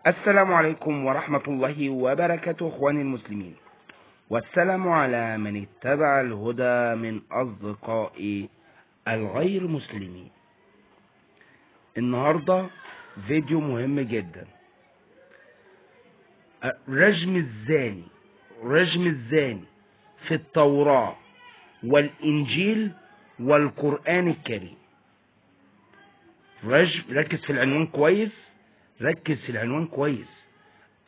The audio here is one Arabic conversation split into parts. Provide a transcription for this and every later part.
السلام عليكم ورحمة الله وبركاته اخواني المسلمين، والسلام على من اتبع الهدى من اصدقائي الغير مسلمين. النهاردة فيديو مهم جدا. رجم الزاني في التوراة والانجيل والقرآن الكريم. ركز في العنوان كويس.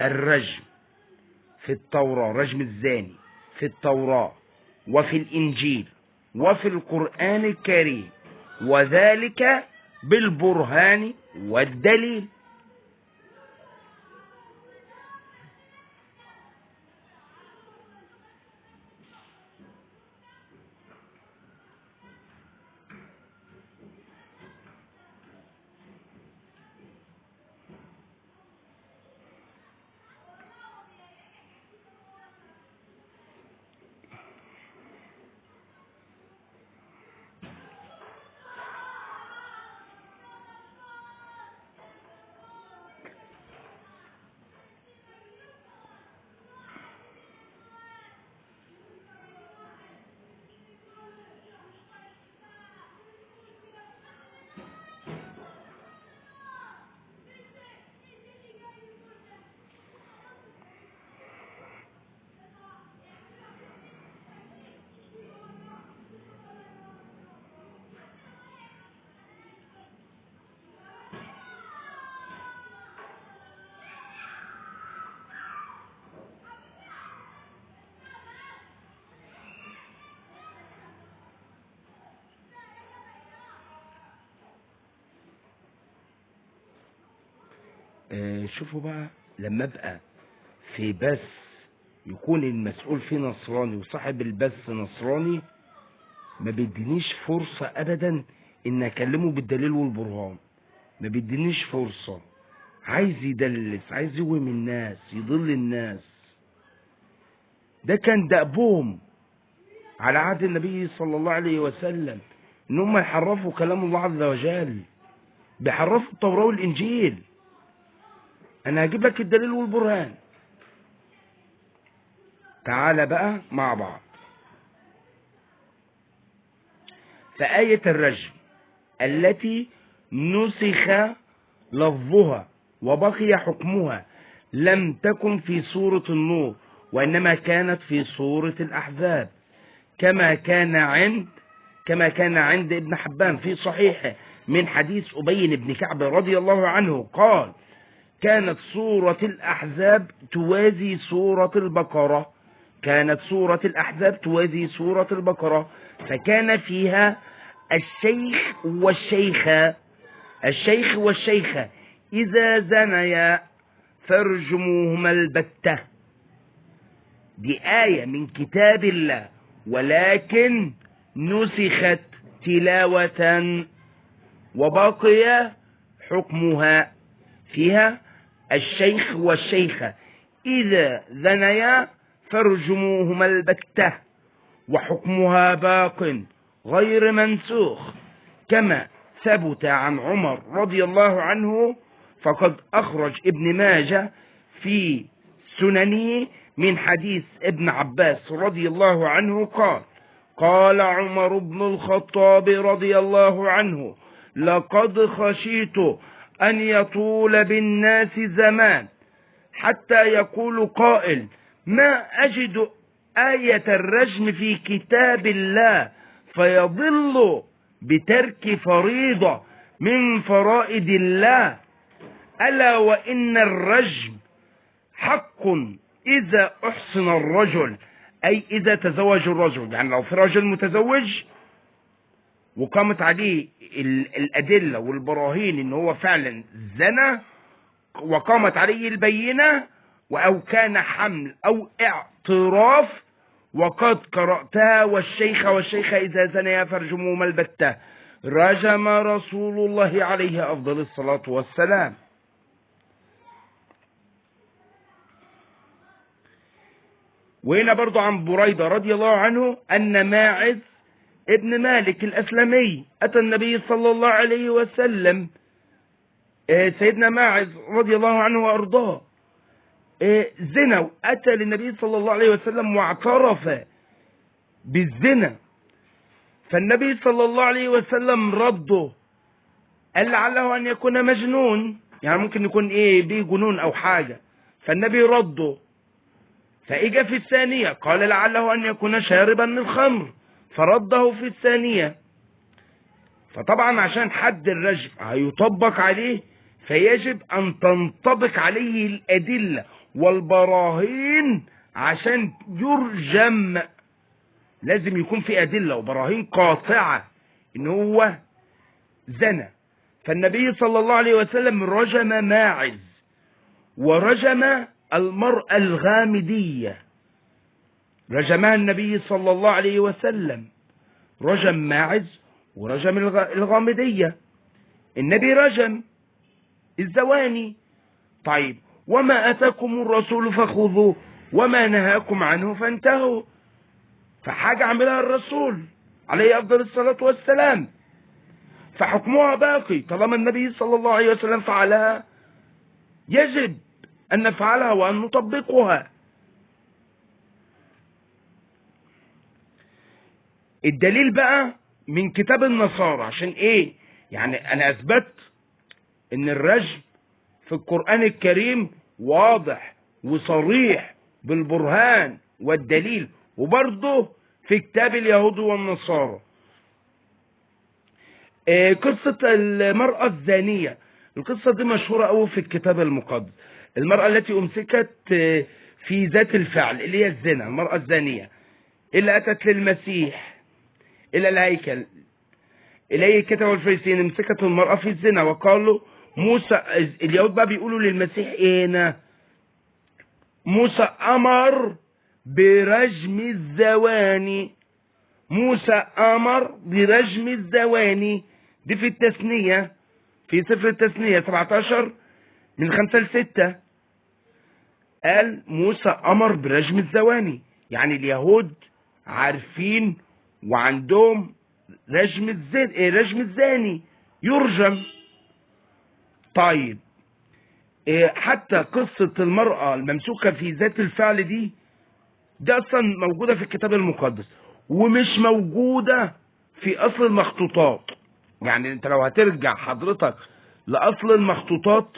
الرجم في التوراة، رجم الزاني في التوراة وفي الإنجيل وفي القرآن الكريم، وذلك بالبرهان والدليل. شوفوا بقى، لما ابقى في بث يكون المسؤول فيه نصراني وصاحب البث نصراني، ما بيدينيش فرصة ابدا ان اكلمه بالدليل والبرهان. ما بيدينيش فرصة، عايز يدلس، عايز يوهم الناس، يضل الناس. ده كان دأبهم على عهد النبي صلى الله عليه وسلم، ان هم يحرفوا كلام الله عز وجل، بيحرفوا التوراة والانجيل. انا هجيب لك الدليل والبرهان. تعال بقى مع بعض. فآية الرجم التي نسخ لفظها وبقي حكمها لم تكن في سورة النور، وإنما كانت في سورة الأحزاب، كما كان عند ابن حبان في صحيحه من حديث أبي بن كعب رضي الله عنه قال: كانت سورة الأحزاب توازي سورة البقرة. فكان فيها الشيخ والشيخة إذا زنيا فارجموهما البتة. دي آية من كتاب الله، ولكن نسخت تلاوة وبقي حكمها. فيها الشيخ والشيخة إذا زنيا فارجموهما البتة، وحكمها باق غير منسوخ، كما ثبت عن عمر رضي الله عنه. فقد أخرج ابن ماجه في سننه من حديث ابن عباس رضي الله عنه قال: قال عمر بن الخطاب رضي الله عنه: لقد خشيت أن يطول بالناس زمان حتى يقول قائل: ما أجد آية الرجم في كتاب الله، فيضل بترك فريضة من فرائض الله. ألا وإن الرجم حق إذا أحسن الرجل، أي إذا تزوج الرجل. يعني لو في رجل متزوج وقامت عليه الأدلة والبراهين إن هو فعلا زنى، وقامت عليه البينة، أو كان حمل أو اعتراف، وقد قرأتها: والشيخة إذا زنيا فارجموهما البتة، رجم رسول الله عليه أفضل الصلاة والسلام. وهنا برضو عن بريدة رضي الله عنه أن ماعز ابن مالك الأسلمي أتى النبي صلى الله عليه وسلم سيدنا ماعز رضي الله عنه وأرضاه زنا وأتى للنبي صلى الله عليه وسلم واعترف بالزنا، فالنبي صلى الله عليه وسلم رده، قال لعله أن يكون مجنون، يعني ممكن يكون بيه جنون أو حاجة، فالنبي رده. فإجا في الثانية قال لعله أن يكون شاربا للخمر، فرده في الثانية. فطبعا عشان حد الرجم هيطبق عليه، فيجب أن تنطبق عليه الأدلة والبراهين عشان يرجم. لازم يكون في أدلة وبراهين قاطعة إن هو زنى. فالنبي صلى الله عليه وسلم رجم ماعز ورجم المرأة الغامدية، رجمها النبي صلى الله عليه وسلم، رجم ماعز ورجم الغامدية. النبي رجم الزواني. طيب وما أتاكم الرسول فخذوه وما نهاكم عنه فانتهوا، فحاجة عملها الرسول عليه أفضل الصلاة والسلام، فحكمها باقي طالما النبي صلى الله عليه وسلم فعلها، يجب أن نفعلها وأن نطبقها. الدليل بقى من كتاب النصارى. عشان يعني أنا أثبت إن الرجم في القرآن الكريم واضح وصريح بالبرهان والدليل، وبرضه في كتاب اليهود والنصارى. قصة المرأة الزانية، القصة دي مشهورة أوي في الكتاب المقدس. المرأة التي أمسكت في ذات الفعل اللي هي الزنا، المرأة الزانية اللي أتت للمسيح إلى الهيكل، إليه كتب الفريسيين امسكت المرأة في الزنا وقالوا موسى، اليهود بقى بيقولوا للمسيح هنا موسى أمر برجم الزواني، موسى أمر برجم الزواني. دي في التثنية، في سفر التثنية 17 من 5 ل6 قال موسى أمر برجم الزواني. يعني اليهود عارفين وعندهم رجم الزاني يرجم. طيب حتى قصة المرأة الممسوكة في ذات الفعل دي أصلا موجودة في الكتاب المقدس ومش موجودة في أصل المخطوطات. يعني انت لو هترجع حضرتك لأصل المخطوطات،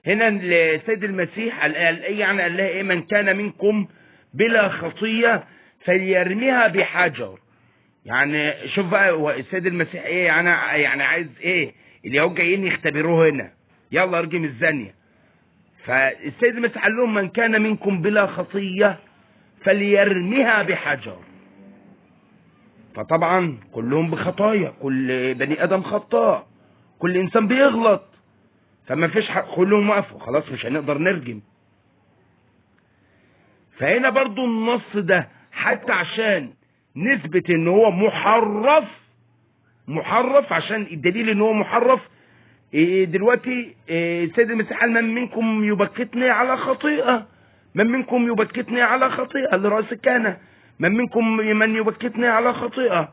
هنا السيد المسيح قال لها من كان منكم بلا خطية فليرميها بحجر. يعني شوف بقى السيد المسيح يعني عايز اليهود جايين يختبروه هنا، يلا ارجم الزانية. فالسيد المسيح قال لهم من كان منكم بلا خطية فليرميها بحجر. فطبعا كلهم بخطايا، كل بني ادم خطاء، كل انسان بيغلط، فما فيش كلهم وقفوا خلاص مش هنقدر نرجم. فهنا برضو النص ده حتى عشان نثبت ان هو محرف عشان الدليل ان هو محرف. دلوقتي السيد المسيح قال من منكم يبكتني على خطيئة، من منكم يبكتني على خطيئة لرأس الكهنة، من يبكتني على خطيئة.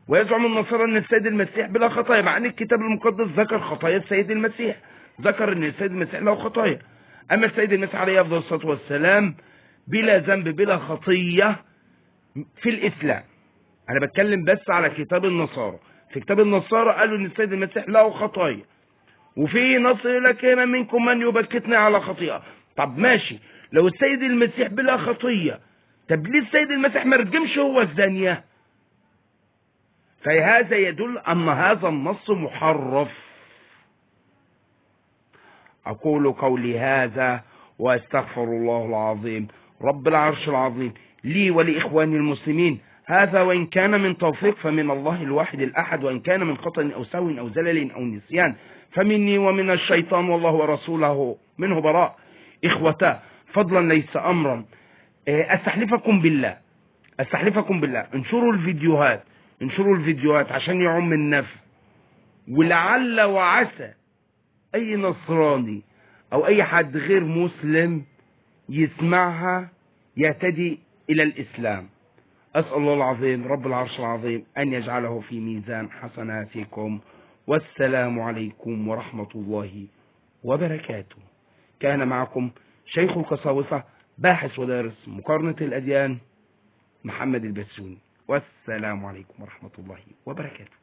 ويزعم النصارى ان السيد المسيح بلا خطايا، مع ان الكتاب المقدس ذكر خطايا السيد المسيح، ذكر ان السيد المسيح له خطايا. اما السيد المسيح عليه افضل الصلاة والسلام بلا ذنب بلا خطية في الاسلام. انا بتكلم بس على كتاب النصارى. في كتاب النصارى قالوا ان السيد المسيح له خطايا، وفي نص يقول لك من منكم من يبكتني على خطيئة. طب ماشي، لو السيد المسيح بلا خطية، طب ليه السيد المسيح ما رجمش هو الزانية؟ فهذا يدل ان هذا النص محرف. اقول قولي هذا واستغفر الله العظيم رب العرش العظيم لي ولاخواني المسلمين، هذا وان كان من توفيق فمن الله الواحد الاحد، وان كان من خطأ او سهو او زلل او نسيان فمني ومن الشيطان والله ورسوله منه براء. إخوتا فضلا ليس أمرا، أستحلفكم بالله انشروا الفيديوهات عشان يعم النفع، ولعل وعسى أي نصراني أو أي حد غير مسلم يسمعها يهتدي إلى الإسلام. أسأل الله العظيم رب العرش العظيم أن يجعله في ميزان حسناتكم، والسلام عليكم ورحمة الله وبركاته. كان معكم شيخ القساوسة باحث ودارس مقارنة الأديان محمد البسيوني، والسلام عليكم ورحمة الله وبركاته.